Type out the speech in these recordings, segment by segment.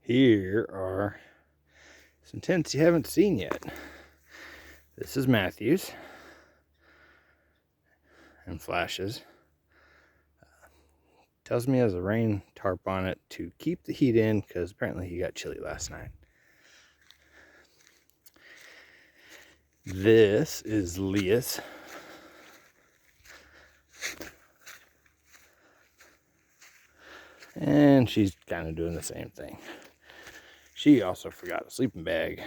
Here are some tents you haven't seen yet. This is Matthew's and Flash's. Tells me he has a rain tarp on it to keep the heat in because apparently he got chilly last night. This is Leah's. And she's kind of doing the same thing. She also forgot a sleeping bag.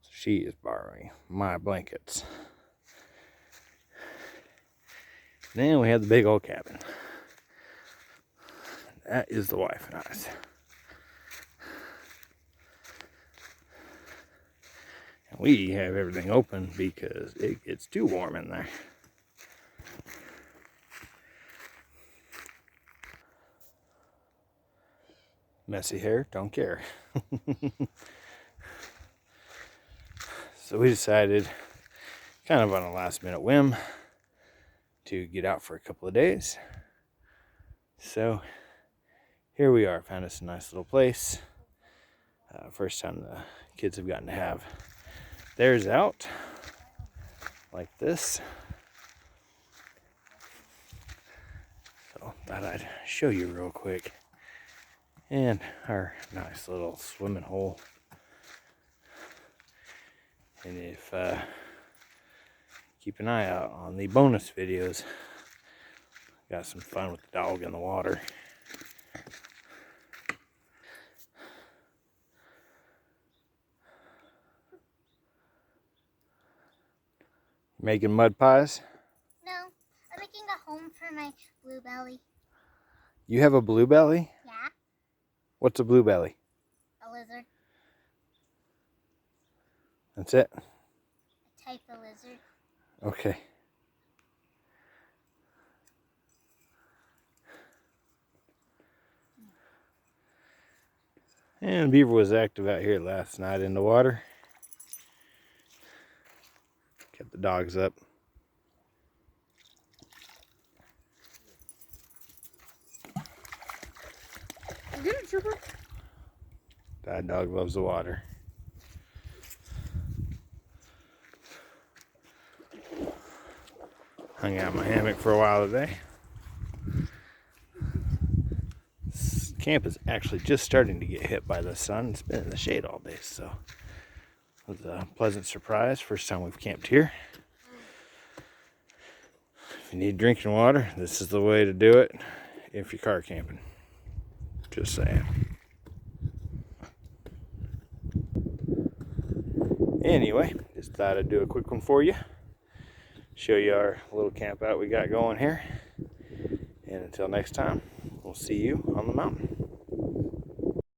So she is borrowing my blankets. Then we have the big old cabin. That is the wife and I's. And we have everything open because it gets too warm in there. Messy hair, don't care. So we decided, kind of on a last minute whim, to get out for a couple of days. So here we are, found us a nice little place. First time the kids have gotten to have theirs out like this. So thought I'd show you real quick. And our nice little swimming hole. And if keep an eye out on the bonus videos. Got some fun with the dog in the water. Making mud pies? No, I'm making a home for my bluebelly. You have a bluebelly? Yeah. What's a bluebelly? A lizard. That's it? A type of lizard. Okay. And Beaver was active out here last night in the water. Kept the dogs up. Get it, Trooper. That dog loves the water. Hung out in my hammock for a while today. This camp is actually just starting to get hit by the sun. It's been in the shade all day, so it was a pleasant surprise. First time we've camped here. If you need drinking water, this is the way to do it if you're car camping. Just saying. Anyway, just thought I'd do a quick one for you. Show you our little camp out we got going here. And until next time, we'll see you on the mountain.